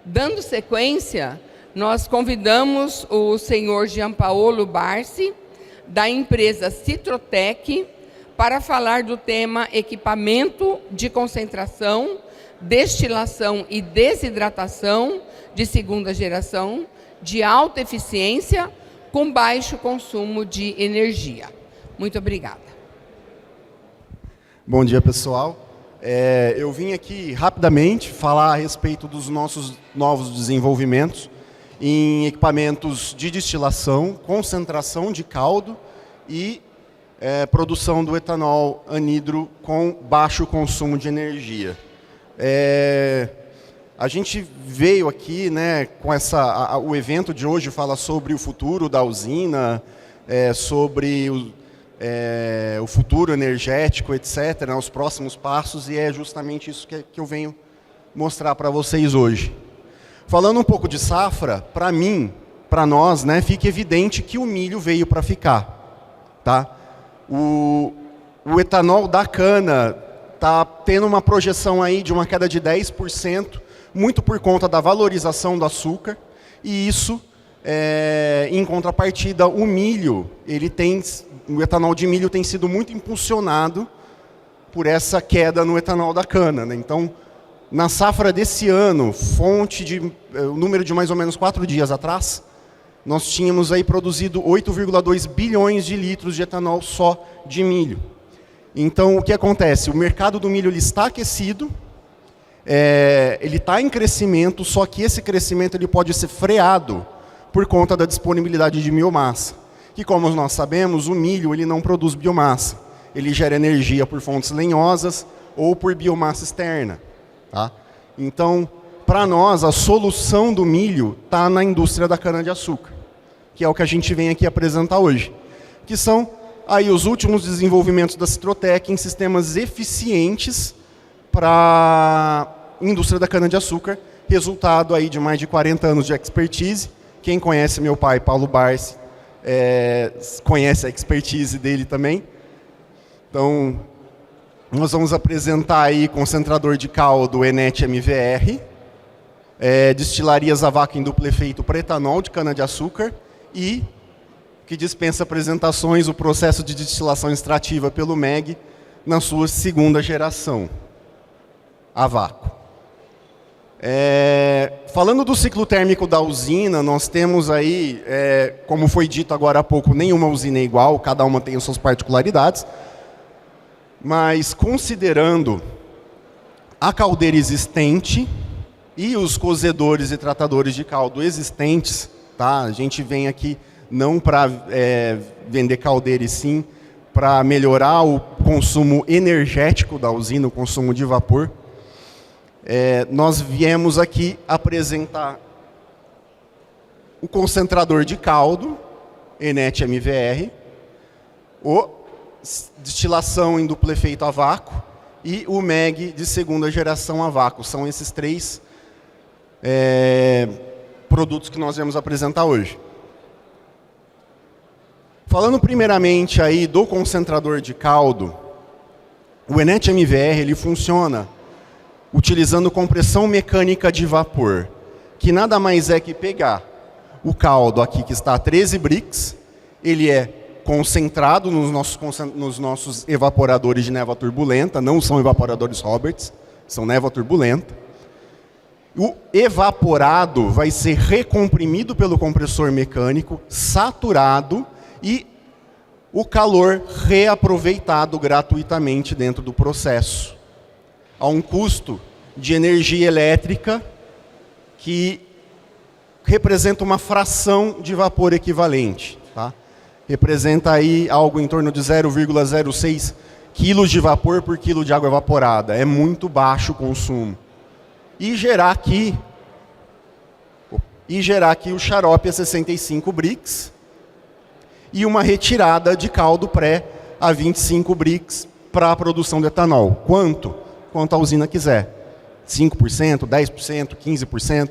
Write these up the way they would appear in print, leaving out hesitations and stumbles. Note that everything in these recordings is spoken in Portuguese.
Dando sequência, nós convidamos o senhor Gianpaolo Barsi, da empresa Citrotec, para falar do tema equipamento de concentração, destilação e desidratação de segunda geração, de alta eficiência, com baixo consumo de energia. Muito obrigada. Bom dia, pessoal. Eu vim aqui rapidamente falar a respeito dos nossos novos desenvolvimentos em equipamentos de destilação, concentração de caldo e produção do etanol anidro com baixo consumo de energia. A gente veio aqui, né, com o evento de hoje fala sobre o futuro da usina, sobre o futuro energético, etc., né, os próximos passos, e é justamente isso que eu venho mostrar para vocês hoje. Falando um pouco de safra, para mim, para nós, né, fica evidente que o milho veio para ficar. Tá? O etanol da cana está tendo uma projeção aí de uma queda de 10%, muito por conta da valorização do açúcar, e isso, em contrapartida, o milho, o etanol de milho tem sido muito impulsionado por essa queda no etanol da cana, né? Então, na safra desse ano, o número de mais ou menos 4 dias atrás, nós tínhamos aí produzido 8,2 bilhões de litros de etanol só de milho. Então, o que acontece? O mercado do milho ele está aquecido, ele está em crescimento, só que esse crescimento ele pode ser freado por conta da disponibilidade de biomassa. Que, como nós sabemos, o milho ele não produz biomassa. Ele gera energia por fontes lenhosas ou por biomassa externa. Tá? Então, para nós, a solução do milho está na indústria da cana-de-açúcar, que é o que a gente vem aqui apresentar hoje, que são aí os últimos desenvolvimentos da Citrotec em sistemas eficientes para a indústria da cana-de-açúcar, resultado aí de mais de 40 anos de expertise. Quem conhece meu pai, Paulo Barsi, conhece a expertise dele também. Então, nós vamos apresentar aí concentrador de caldo Enet MVR, destilarias a vácuo em duplo efeito para etanol de cana-de-açúcar e, que dispensa apresentações, o processo de destilação extrativa pelo MEG na sua segunda geração, a vácuo. Falando do ciclo térmico da usina, nós temos aí, como foi dito agora há pouco, nenhuma usina é igual, cada uma tem as suas particularidades, mas considerando a caldeira existente e os cozedores e tratadores de caldo existentes, tá? A gente vem aqui não para vender caldeira, e sim para melhorar o consumo energético da usina, o consumo de vapor. Nós viemos aqui apresentar o concentrador de caldo, Enet MVR, o destilação em duplo efeito a vácuo e o MEG de segunda geração a vácuo. São esses 3 produtos que nós vamos apresentar hoje. Falando primeiramente aí do concentrador de caldo, o Enet MVR ele funciona utilizando compressão mecânica de vapor, que nada mais é que pegar o caldo aqui que está a 13 brix, ele é concentrado nos nossos evaporadores de névoa turbulenta, não são evaporadores Roberts, são névoa turbulenta. O evaporado vai ser recomprimido pelo compressor mecânico, saturado e o calor reaproveitado gratuitamente dentro do processo, a um custo de energia elétrica que representa uma fração de vapor equivalente. Tá? Representa aí algo em torno de 0,06 quilos de vapor por quilo de água evaporada. É muito baixo o consumo. E gerar aqui o xarope a 65 brix e uma retirada de caldo pré a 25 brix para a produção de etanol. Quanto a usina quiser. 5%, 10%, 15%,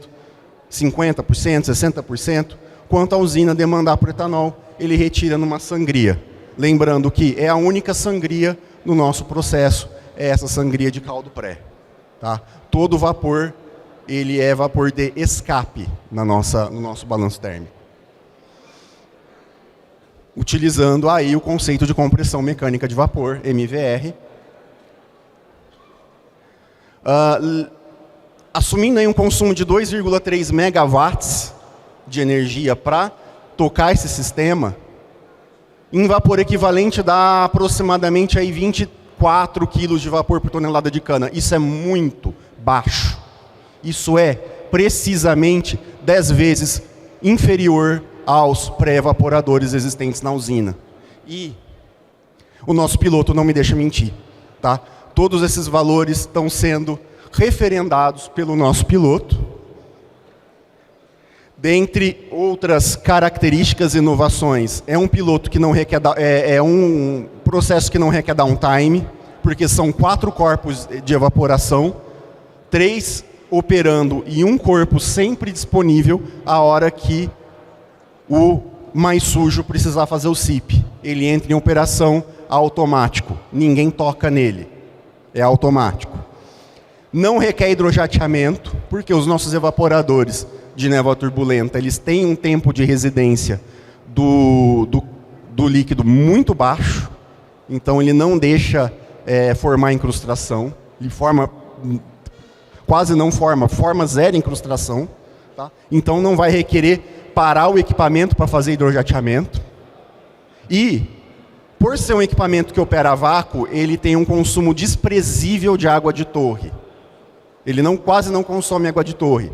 50%, 60%. Quanto a usina demandar por etanol, ele retira numa sangria. Lembrando que é a única sangria no nosso processo, é essa sangria de caldo pré. Tá? Todo o vapor ele é vapor de escape no nosso balanço térmico. Utilizando aí o conceito de compressão mecânica de vapor, MVR. Assumindo aí um consumo de 2,3 megawatts de energia para tocar esse sistema, em vapor equivalente dá aproximadamente aí 24 quilos de vapor por tonelada de cana. Isso é muito baixo. Isso é precisamente 10 vezes inferior aos pré-evaporadores existentes na usina. E o nosso piloto não me deixa mentir, tá? Todos esses valores estão sendo referendados pelo nosso piloto. Dentre outras características e inovações, é um piloto que não requer um processo que não requer downtime, porque são 4 corpos de evaporação, 3 operando e um corpo sempre disponível a hora que o mais sujo precisar fazer o SIP. Ele entra em operação automático, ninguém toca nele, é automático. Não requer hidrojateamento, porque os nossos evaporadores de névoa turbulenta, eles têm um tempo de residência do líquido muito baixo, então ele não deixa formar incrustação, ele quase não forma zero incrustação, tá? Então não vai requerer parar o equipamento para fazer hidrojateamento. E, por ser um equipamento que opera a vácuo, ele tem um consumo desprezível de água de torre. Ele quase não consome água de torre.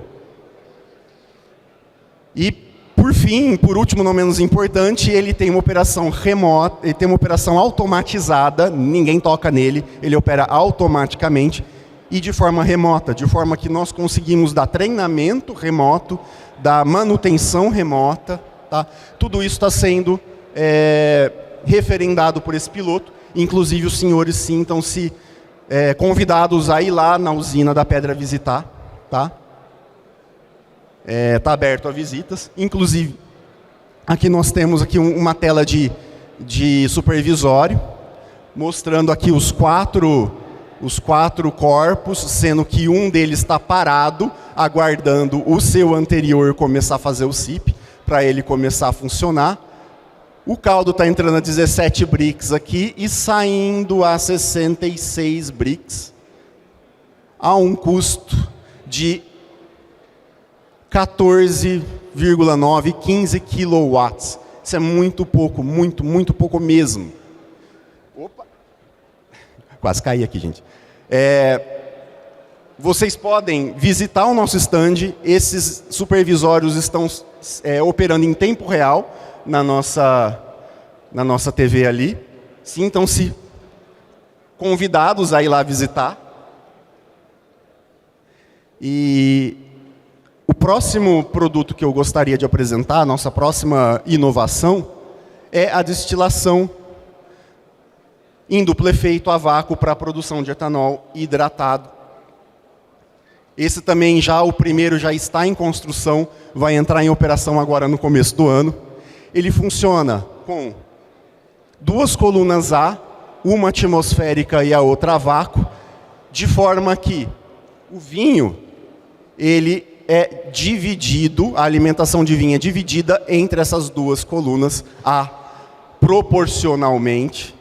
E, por fim, por último, não menos importante, ele tem uma operação remota, ele tem uma operação automatizada, ninguém toca nele, ele opera automaticamente e de forma remota, de forma que nós conseguimos dar treinamento remoto, dar manutenção remota, tá? Tudo isso está sendo referendado por esse piloto, inclusive os senhores sintam-se convidados a ir lá na usina da Pedra visitar, tá? Está aberto a visitas, inclusive aqui nós temos aqui uma tela de supervisório, mostrando aqui os quatro corpos, sendo que um deles está parado, aguardando o seu anterior começar a fazer o SIP, para ele começar a funcionar. O caldo está entrando a 17 bricks aqui e saindo a 66 bricks, a um custo de 14,9, 15 kilowatts. Isso é muito pouco, muito pouco mesmo. Opa! Quase caí aqui, gente. Vocês podem visitar o nosso stand, esses supervisórios estão operando em tempo real na nossa TV ali. Sintam-se convidados a ir lá visitar. E o próximo produto que eu gostaria de apresentar, a nossa próxima inovação, é a destilação em duplo efeito a vácuo para a produção de etanol hidratado. Esse também o primeiro já está em construção, vai entrar em operação agora no começo do ano. Ele funciona com 2 colunas A, uma atmosférica e a outra a vácuo, de forma que o vinho, ele é dividido, a alimentação de vinho é dividida entre essas 2 colunas A proporcionalmente,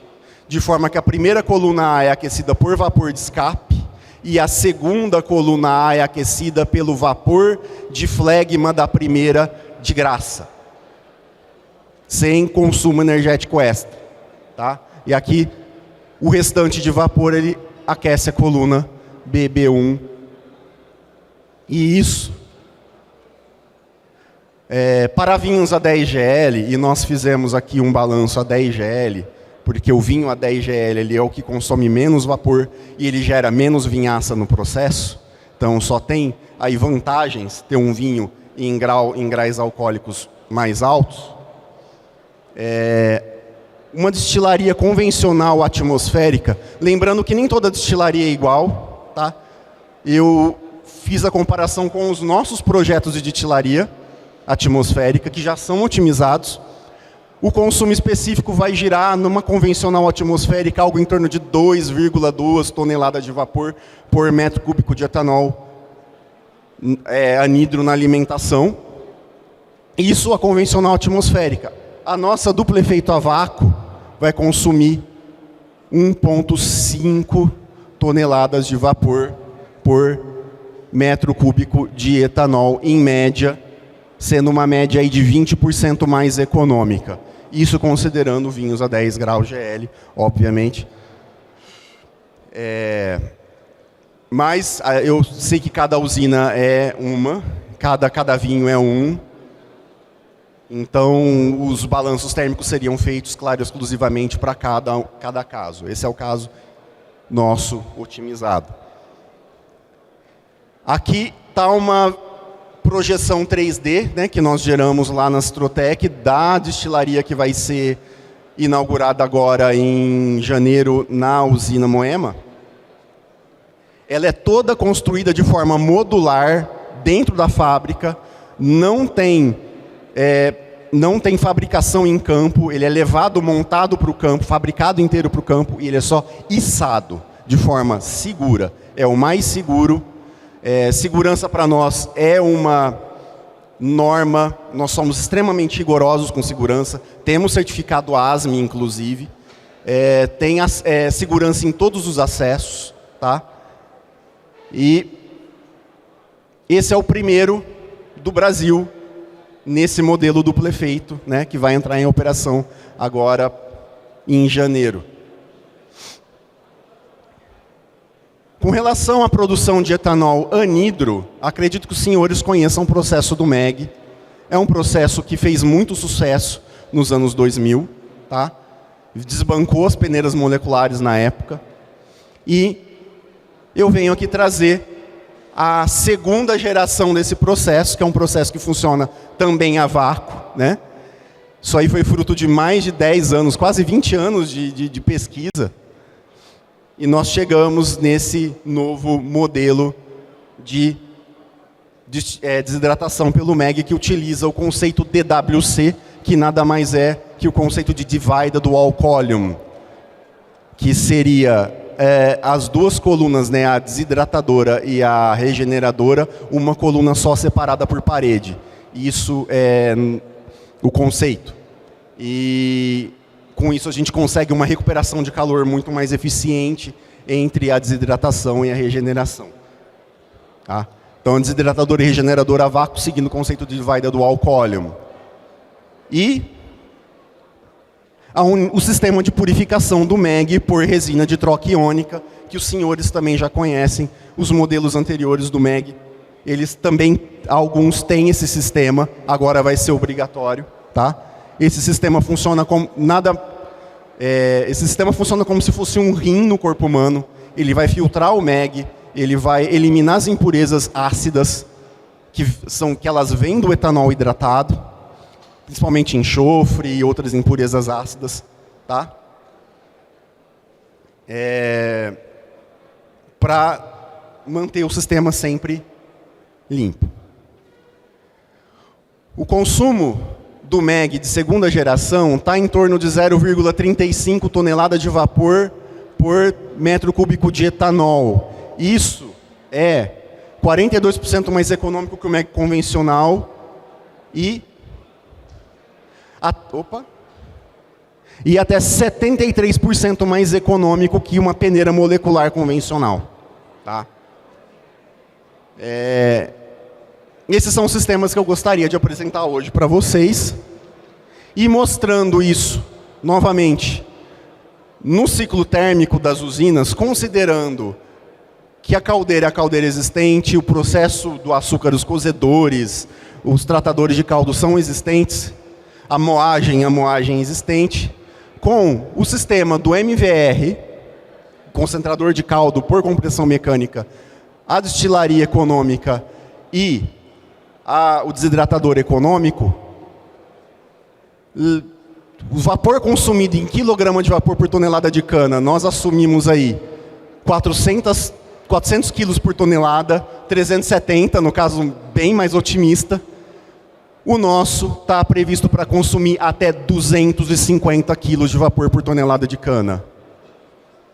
de forma que a primeira coluna A é aquecida por vapor de escape e a segunda coluna A é aquecida pelo vapor de flegma da primeira de graça, sem consumo energético extra, tá? E aqui o restante de vapor ele aquece a coluna BB1. E isso para vinhos a 10 GL, e nós fizemos aqui um balanço a 10 GL, porque o vinho a 10 GL ele é o que consome menos vapor e ele gera menos vinhaça no processo. Então só tem aí vantagens ter um vinho em graus alcoólicos mais altos. Uma destilaria convencional atmosférica, lembrando que nem toda destilaria é igual, tá? Eu fiz a comparação com os nossos projetos de destilaria atmosférica, que já são otimizados. O consumo específico vai girar numa convencional atmosférica algo em torno de 2,2 toneladas de vapor por metro cúbico de etanol. anidro na alimentação. Isso a convencional atmosférica. A nossa duplo efeito a vácuo vai consumir 1,5 toneladas de vapor por metro cúbico de etanol, em média, sendo uma média aí de 20% mais econômica. Isso considerando vinhos a 10 graus GL, obviamente. Mas eu sei que cada usina é uma, cada vinho é um. Então, os balanços térmicos seriam feitos, claro, exclusivamente para cada caso. Esse é o caso nosso otimizado. Aqui está uma projeção 3D, né, que nós geramos lá na Citrotec, da destilaria que vai ser inaugurada agora em janeiro na usina Moema. Ela é toda construída de forma modular, dentro da fábrica, não tem fabricação em campo, ele é levado, montado para o campo, fabricado inteiro para o campo, e ele é só içado de forma segura. É o mais seguro. Segurança para nós é uma norma, nós somos extremamente rigorosos com segurança, temos certificado ASME, inclusive, tem segurança em todos os acessos, tá? E esse é o primeiro do Brasil nesse modelo duplo efeito, né, que vai entrar em operação agora em janeiro. Com relação à produção de etanol anidro, acredito que os senhores conheçam o processo do MEG. É um processo que fez muito sucesso nos anos 2000, tá? Desbancou as peneiras moleculares na época. E eu venho aqui trazer a segunda geração desse processo, que é um processo que funciona também a vácuo, né? Isso aí foi fruto de mais de 10 anos, quase 20 anos de pesquisa. E nós chegamos nesse novo modelo de desidratação pelo MEG, que utiliza o conceito DWC, que nada mais é que o conceito de Divided Wall Column, que seria as duas colunas, né, a desidratadora e a regeneradora, uma coluna só separada por parede. Isso é o conceito. E com isso a gente consegue uma recuperação de calor muito mais eficiente entre a desidratação e a regeneração. Tá? Então, a desidratadora e regeneradora a vácuo, seguindo o conceito de Divided Wall Column. E o sistema de purificação do MEG por resina de troca iônica, que os senhores também já conhecem, os modelos anteriores do MEG. Eles também, alguns têm esse sistema, agora vai ser obrigatório. Tá? Esse sistema funciona como esse sistema funciona como se fosse um rim no corpo humano. Ele vai filtrar o MEG, ele vai eliminar as impurezas ácidas, que elas vêm do etanol hidratado, principalmente enxofre e outras impurezas ácidas, tá? Para manter o sistema sempre limpo. O consumo do MEG de segunda geração está em torno de 0,35 toneladas de vapor por metro cúbico de etanol. Isso é 42% mais econômico que o MEG convencional e até 73% mais econômico que uma peneira molecular convencional. Tá? Esses são os sistemas que eu gostaria de apresentar hoje para vocês. E mostrando isso, novamente, no ciclo térmico das usinas, considerando que a caldeira é a caldeira existente, o processo do açúcar, os cozedores, os tratadores de caldo são existentes, a moagem existente, com o sistema do MVR, concentrador de caldo por compressão mecânica, a destilaria econômica e o desidratador econômico, o vapor consumido em quilograma de vapor por tonelada de cana, nós assumimos aí 400 quilos por tonelada, 370, no caso bem mais otimista. O nosso está previsto para consumir até 250 quilos de vapor por tonelada de cana.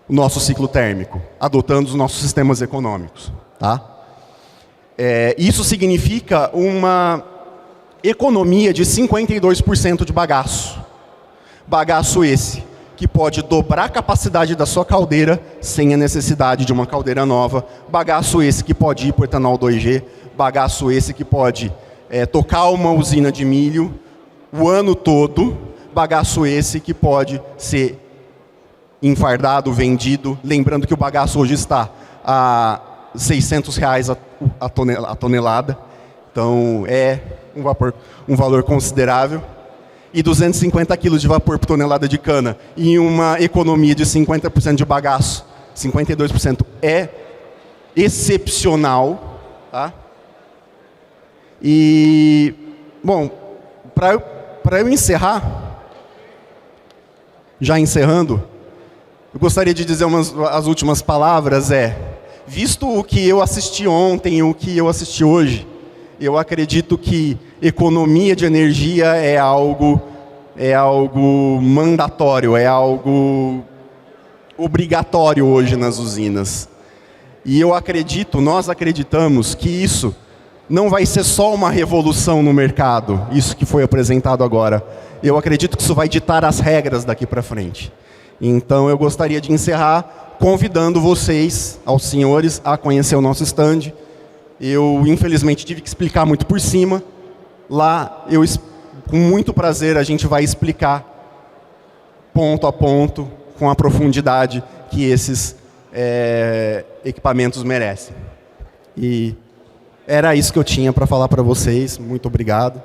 O nosso ciclo térmico, adotando os nossos sistemas econômicos. Tá? Isso significa uma economia de 52% de bagaço. Bagaço esse que pode dobrar a capacidade da sua caldeira sem a necessidade de uma caldeira nova. Bagaço esse que pode ir para o etanol 2G. Bagaço esse que pode tocar uma usina de milho o ano todo. Bagaço esse que pode ser enfardado, vendido. Lembrando que o bagaço hoje está a R$600 a tonelada. Então, é um valor considerável. E 250 quilos de vapor por tonelada de cana em uma economia de 50% de bagaço, 52% é excepcional. Tá? E, bom, para eu encerrar, já encerrando, eu gostaria de dizer as últimas palavras, visto o que eu assisti ontem e o que eu assisti hoje, eu acredito que economia de energia é algo mandatório, é algo obrigatório hoje nas usinas. E nós acreditamos que isso não vai ser só uma revolução no mercado, isso que foi apresentado agora. Eu acredito que isso vai ditar as regras daqui para frente. Então eu gostaria de encerrar convidando vocês, aos senhores, a conhecer o nosso stand. Eu, infelizmente, tive que explicar muito por cima. Lá, com muito prazer, a gente vai explicar ponto a ponto, com a profundidade que esses equipamentos merecem. E era isso que eu tinha para falar para vocês. Muito obrigado.